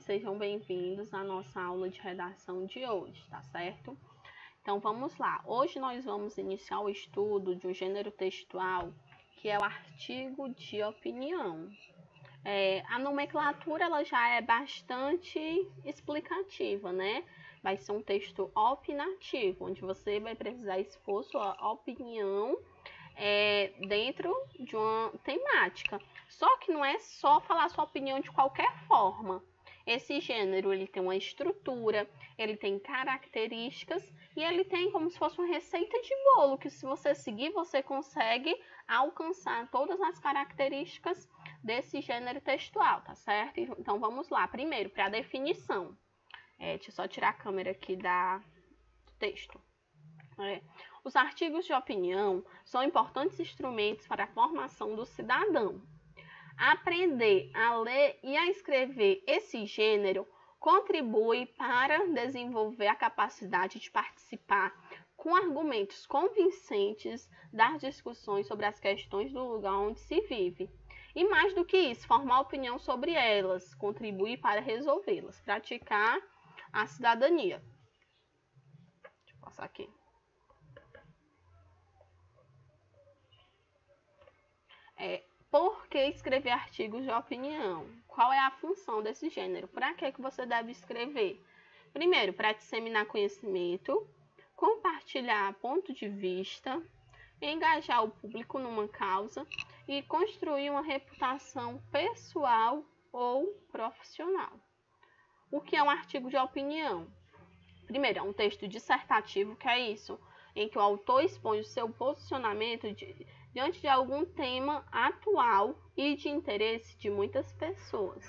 Sejam bem-vindos à nossa aula de redação de hoje, tá certo? Então vamos lá. Hoje nós vamos iniciar o estudo de um gênero textual que é o artigo de opinião. A nomenclatura ela já é bastante explicativa, né? Vai ser um texto opinativo, onde você vai precisar expor sua opinião dentro de uma temática. Só que não é só falar sua opinião de qualquer forma. Esse gênero ele tem uma estrutura, ele tem características e ele tem como se fosse uma receita de bolo, que se você seguir, você consegue alcançar todas as características desse gênero textual, tá certo? Então vamos lá. Primeiro, para a definição. Deixa eu só tirar a câmera aqui do texto. Os artigos de opinião são importantes instrumentos para a formação do cidadão. Aprender a ler e a escrever esse gênero contribui para desenvolver a capacidade de participar com argumentos convincentes das discussões sobre as questões do lugar onde se vive. E mais do que isso, formar opinião sobre elas, contribuir para resolvê-las, praticar a cidadania. Deixa eu passar aqui. Por que escrever artigos de opinião? Qual é a função desse gênero? Para que você deve escrever? Primeiro, para disseminar conhecimento, compartilhar ponto de vista, engajar o público numa causa e construir uma reputação pessoal ou profissional. O que é um artigo de opinião? Primeiro, é um texto dissertativo, que é isso, em que o autor expõe o seu posicionamento diante de algum tema atual e de interesse de muitas pessoas.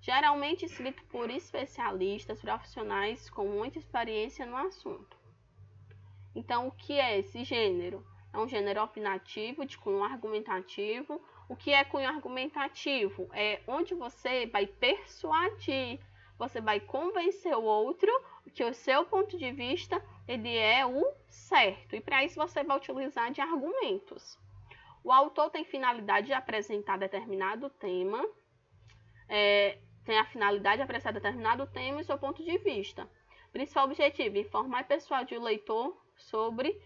Geralmente escrito por especialistas, profissionais com muita experiência no assunto. Então, o que é esse gênero? É um gênero opinativo, de cunho argumentativo. O que é cunho argumentativo? É onde você vai persuadir, você vai convencer o outro que o seu ponto de vista ele é o certo. E para isso você vai utilizar de argumentos. O autor tem finalidade de apresentar determinado tema, e seu ponto de vista. Principal objetivo, informar e persuadir o leitor sobre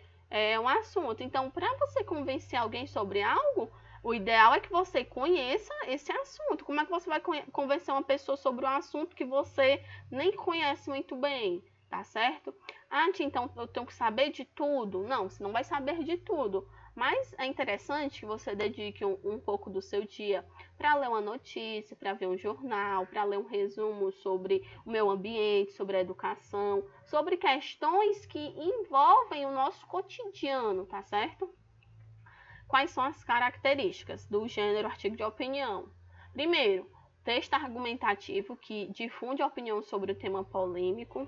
um assunto. Então, para você convencer alguém sobre algo, o ideal é que você conheça esse assunto. Como é que você vai convencer uma pessoa sobre um assunto que você nem conhece muito bem? Tá certo? Então eu tenho que saber de tudo? Não, você não vai saber de tudo. Mas é interessante que você dedique um pouco do seu dia para ler uma notícia, para ver um jornal, para ler um resumo sobre o meio ambiente, sobre a educação, sobre questões que envolvem o nosso cotidiano, tá certo? Quais são as características do gênero artigo de opinião? Primeiro, texto argumentativo que difunde a opinião sobre o tema polêmico.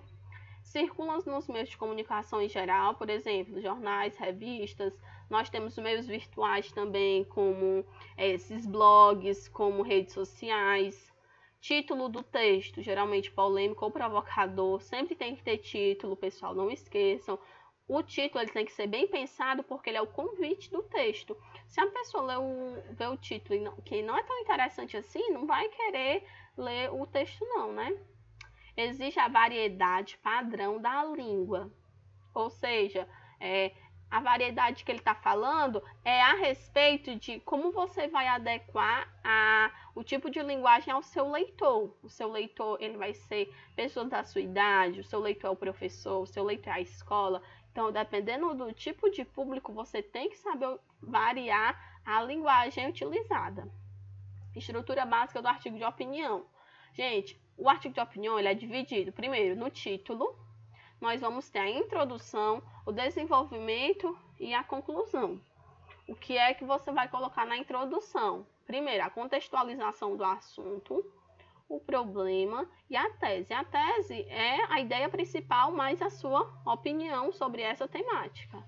Circulam nos meios de comunicação em geral, por exemplo, jornais, revistas. Nós temos meios virtuais também, como esses blogs, como redes sociais. Título do texto, geralmente polêmico ou provocador. Sempre tem que ter título, pessoal, não esqueçam. O título ele tem que ser bem pensado, porque ele é o convite do texto. Se a pessoa vê o título que não é tão interessante assim, não vai querer ler o texto não, né? Exige a variedade padrão da língua. Ou seja, a variedade que ele está falando é a respeito de como você vai adequar o tipo de linguagem ao seu leitor. O seu leitor ele vai ser pessoa da sua idade, o seu leitor é o professor, o seu leitor é a escola. Então, dependendo do tipo de público, você tem que saber variar a linguagem utilizada. Estrutura básica do artigo de opinião. Gente, o artigo de opinião ele é dividido, primeiro, no título. Nós vamos ter a introdução, o desenvolvimento e a conclusão. O que é que você vai colocar na introdução? Primeiro, a contextualização do assunto, o problema e a tese. A tese é a ideia principal, mais a sua opinião sobre essa temática.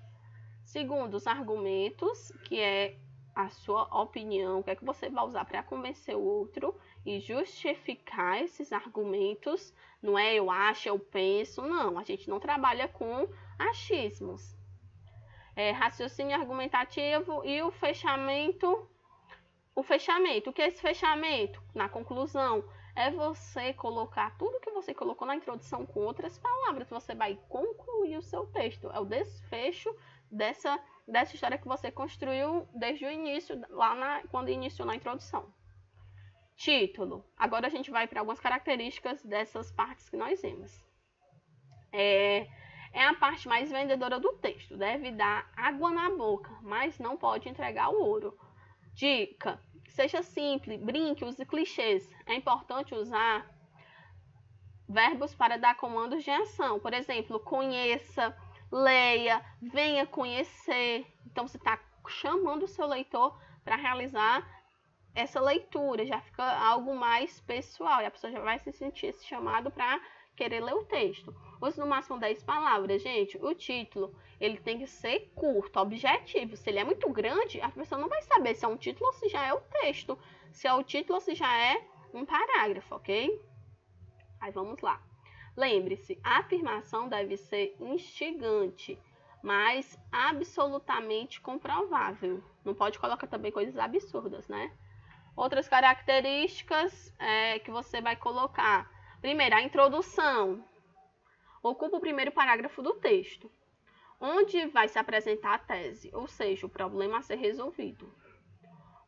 Segundo, os argumentos, que é a sua opinião, o que é que você vai usar para convencer o outro e justificar esses argumentos. Não é eu acho, eu penso, não. A gente não trabalha com achismos. Raciocínio argumentativo e o fechamento. O que é esse fechamento? Na conclusão, é você colocar tudo que você colocou na introdução com outras palavras. Você vai concluir o seu texto. É o desfecho dessa história que você construiu desde o início, quando iniciou na introdução. Título. Agora a gente vai para algumas características dessas partes que nós vimos. É a parte mais vendedora do texto. Deve dar água na boca, mas não pode entregar o ouro. Dica. Seja simples, brinque, use clichês. É importante usar verbos para dar comandos de ação. Por exemplo, conheça, leia, venha conhecer. Então, você está chamando o seu leitor para realizar essa leitura. Já fica algo mais pessoal. E a pessoa já vai se sentir esse chamado para querer ler o texto. Use no máximo 10 palavras, gente. O título, ele tem que ser curto, objetivo. Se ele é muito grande, a pessoa não vai saber se é um título ou se já é o texto. Se é o título ou se já é um parágrafo, ok? Aí vamos lá. Lembre-se, a afirmação deve ser instigante, mas absolutamente comprovável. Não pode colocar também coisas absurdas, né? Outras características que você vai colocar. Primeiro, a introdução. Ocupa o primeiro parágrafo do texto, onde vai se apresentar a tese, ou seja, o problema a ser resolvido.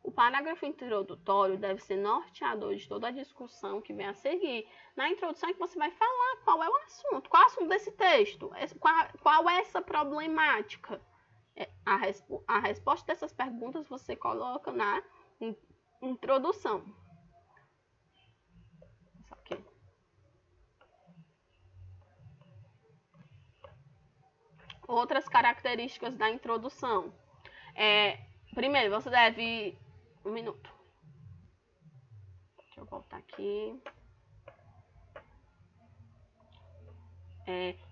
O parágrafo introdutório deve ser norteador de toda a discussão que vem a seguir. Na introdução é que você vai falar qual é o assunto, qual é o assunto desse texto, qual é essa problemática. A resposta dessas perguntas você coloca na introdução. Outras características da introdução. Primeiro, você deve... Um minuto. Deixa eu voltar aqui.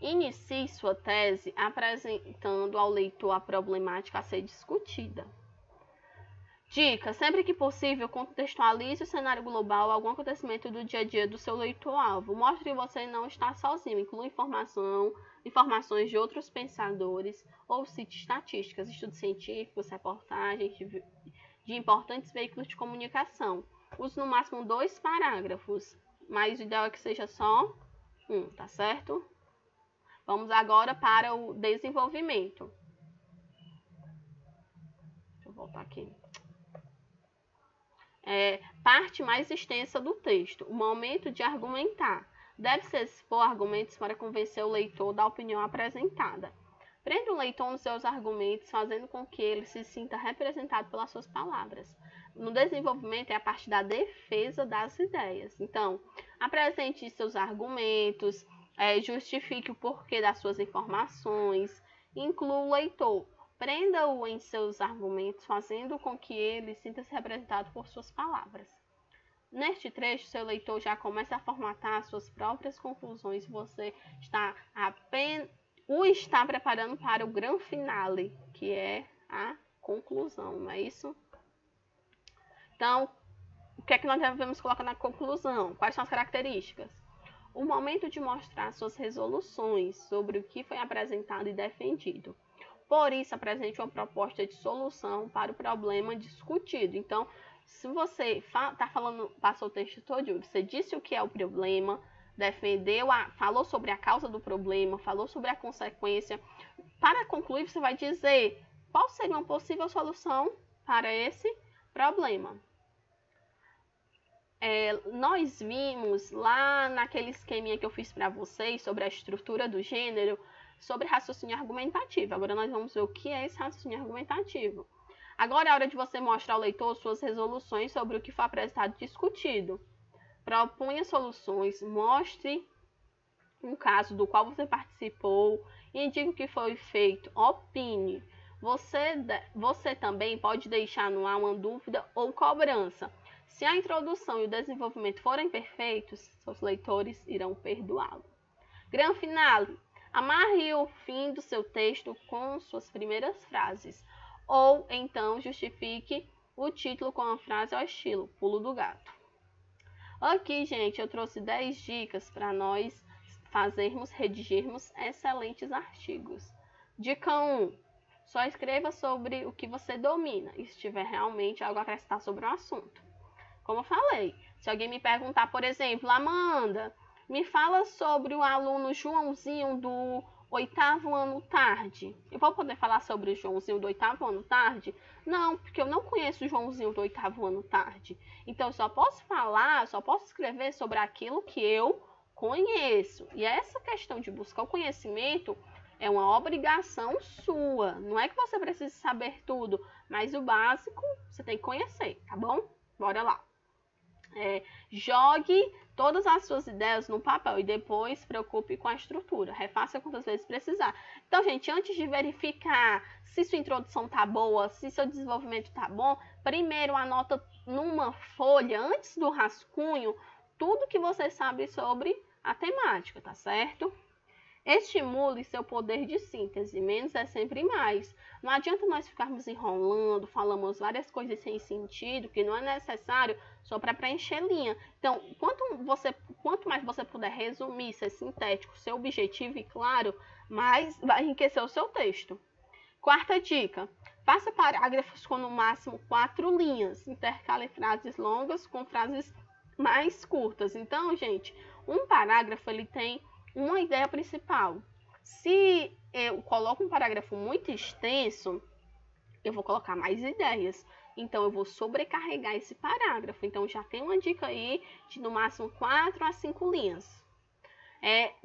Inicie sua tese apresentando ao leitor a problemática a ser discutida. Dica: sempre que possível, contextualize o cenário global, algum acontecimento do dia a dia do seu leitor-alvo. Mostre que você não está sozinho. Inclua informações de outros pensadores ou cite estatísticas, estudos científicos, reportagens de importantes veículos de comunicação. Use no máximo 2 parágrafos, mas o ideal é que seja só um, tá certo? Vamos agora para o desenvolvimento. Deixa eu voltar aqui. Parte mais extensa do texto. O momento de argumentar. Deve-se expor argumentos para convencer o leitor da opinião apresentada. Prenda o leitor nos seus argumentos, fazendo com que ele se sinta representado pelas suas palavras. No desenvolvimento é a parte da defesa das ideias. Então, apresente seus argumentos, justifique o porquê das suas informações, inclua o leitor. Prenda-o em seus argumentos, fazendo com que ele sinta-se representado por suas palavras. Neste trecho, seu leitor já começa a formatar suas próprias conclusões. Você está preparando para o grande finale, que é a conclusão, não é isso? Então, o que é que nós devemos colocar na conclusão? Quais são as características? O momento de mostrar suas resoluções sobre o que foi apresentado e defendido. Por isso, apresente uma proposta de solução para o problema discutido. Então, se você passou o texto todo, você disse o que é o problema, falou sobre a causa do problema, falou sobre a consequência. Para concluir, você vai dizer qual seria uma possível solução para esse problema. Nós vimos lá naquele esqueminha que eu fiz para vocês sobre a estrutura do gênero, sobre raciocínio argumentativo. Agora nós vamos ver o que é esse raciocínio argumentativo. Agora é a hora de você mostrar ao leitor suas resoluções sobre o que foi apresentado e discutido. Proponha soluções, mostre um caso do qual você participou, indique o que foi feito, opine. Você também pode deixar no ar uma dúvida ou cobrança. Se a introdução e o desenvolvimento forem perfeitos, seus leitores irão perdoá-lo. Grande finale. Amarre o fim do seu texto com suas primeiras frases. Ou então justifique o título com uma frase ao estilo pulo do gato. Aqui, gente, eu trouxe 10 dicas para nós redigirmos excelentes artigos. Dica 1. Só escreva sobre o que você domina e se tiver realmente algo a acrescentar sobre o assunto. Como eu falei, Se alguém me perguntar, por exemplo, Amanda, me fala sobre o aluno Joãozinho do 8º ano tarde. Eu vou poder falar sobre o Joãozinho do 8º ano tarde? Não, porque eu não conheço o Joãozinho do 8º ano tarde. Então, eu só posso falar, só posso escrever sobre aquilo que eu conheço. E essa questão de buscar o conhecimento é uma obrigação sua. Não é que você precise saber tudo, mas o básico você tem que conhecer, tá bom? Bora lá. Jogue todas as suas ideias no papel e depois se preocupe com a estrutura. Refaça quantas vezes precisar. Então, gente, antes de verificar se sua introdução tá boa, se seu desenvolvimento tá bom, primeiro anota numa folha, antes do rascunho, tudo que você sabe sobre a temática, tá certo? Estimule seu poder de síntese, menos é sempre mais. Não adianta nós ficarmos enrolando, falamos várias coisas sem sentido, que não é necessário só para preencher linha. Então, quanto mais você puder resumir, ser sintético, ser objetivo e claro, mais vai enriquecer o seu texto. Quarta dica, faça parágrafos com no máximo 4 linhas, intercale frases longas com frases mais curtas. Então, gente, um parágrafo ele tem uma ideia principal. Se eu coloco um parágrafo muito extenso, eu vou colocar mais ideias. Então, eu vou sobrecarregar esse parágrafo. Então, já tem uma dica aí de no máximo 4 a 5 linhas.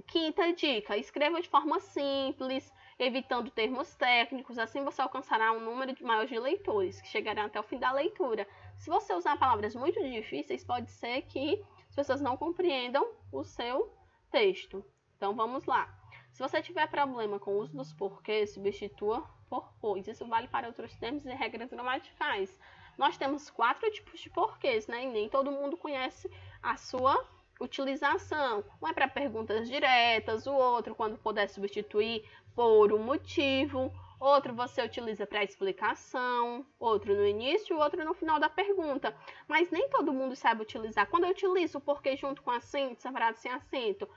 Quinta dica, escreva de forma simples, evitando termos técnicos. Assim você alcançará um número maior de leitores, que chegarão até o fim da leitura. Se você usar palavras muito difíceis, pode ser que as pessoas não compreendam o seu texto. Então, vamos lá. Se você tiver problema com o uso dos porquês, substitua por pois. Isso vale para outros termos e regras gramaticais. Nós temos 4 tipos de porquês, né? E nem todo mundo conhece a sua utilização. Um é para perguntas diretas, o outro quando puder substituir por um motivo, outro você utiliza para explicação, outro no início, outro no final da pergunta. Mas nem todo mundo sabe utilizar. Quando eu utilizo o porquê junto com acento, separado sem acento,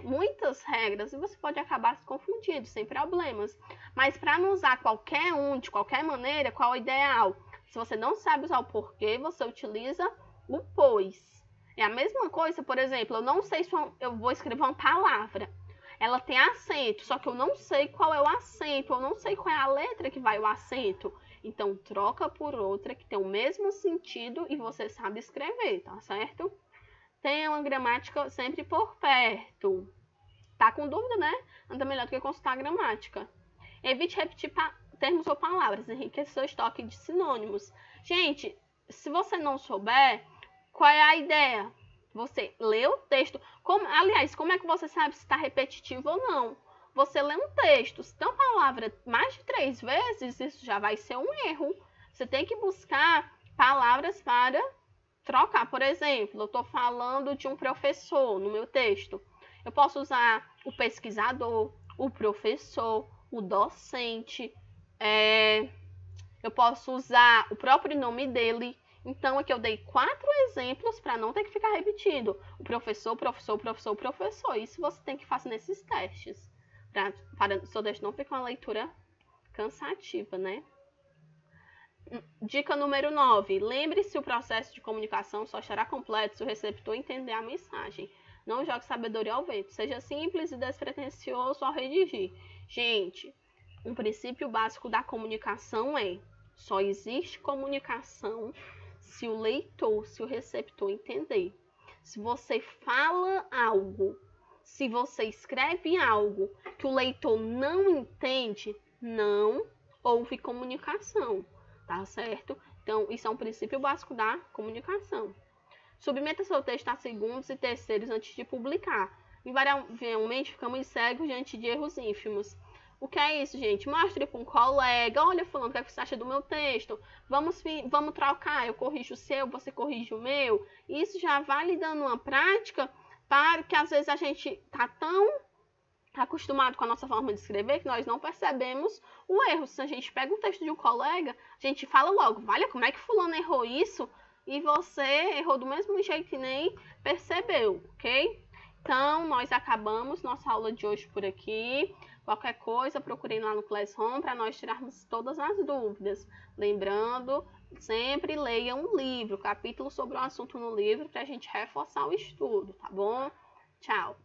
muitas regras e você pode acabar se confundindo, sem problemas. Mas para não usar qualquer um, de qualquer maneira, qual é o ideal? Se você não sabe usar o porquê, você utiliza o pois. É a mesma coisa, por exemplo, eu não sei se eu vou escrever uma palavra. Ela tem acento, só que eu não sei qual é o acento, eu não sei qual é a letra que vai o acento. Então, troca por outra que tem o mesmo sentido e você sabe escrever, tá certo? Tenha uma gramática sempre por perto. Tá com dúvida, né? Anda melhor do que consultar a gramática. Evite repetir termos ou palavras, enriqueça seu estoque de sinônimos. Gente, se você não souber, qual é a ideia? Você lê o texto. Aliás, como é que você sabe se está repetitivo ou não? Você lê um texto, se tem uma palavra mais de 3 vezes, isso já vai ser um erro. Você tem que buscar palavras para trocar. Por exemplo, eu estou falando de um professor no meu texto. Eu posso usar o pesquisador, o professor, o docente. Eu posso usar o próprio nome dele. Então, aqui eu dei 4 exemplos para não ter que ficar repetindo. O professor, professor, professor, professor. Isso você tem que fazer nesses testes. Para o seu texto não ficar uma leitura cansativa, né? Dica número 9. Lembre-se, o processo de comunicação só estará completo se o receptor entender a mensagem. Não jogue sabedoria ao vento. Seja simples e despretensioso ao redigir. Gente, um princípio básico da comunicação só existe comunicação se o leitor, se o receptor entender. Se você fala algo, se você escreve algo que o leitor não entende, não houve comunicação, tá certo? Então, isso é um princípio básico da comunicação. Submeta seu texto a segundos e terceiros antes de publicar. Invariavelmente, ficamos cegos diante de erros ínfimos. O que é isso, gente? Mostre para um colega. Olha, fulano, o que você acha do meu texto? Vamos trocar. Eu corrijo o seu, você corrige o meu. Isso já vai lhe dando uma prática para que às vezes a gente está tão acostumado com a nossa forma de escrever que nós não percebemos o erro. Se a gente pega um texto de um colega, a gente fala logo, olha, como é que fulano errou isso? E você errou do mesmo jeito e nem percebeu, ok? Então, nós acabamos nossa aula de hoje por aqui. Qualquer coisa, procurem lá no Classroom para nós tirarmos todas as dúvidas. Lembrando Sempre leia um livro, capítulo sobre o assunto no livro, para a gente reforçar o estudo, tá bom? Tchau!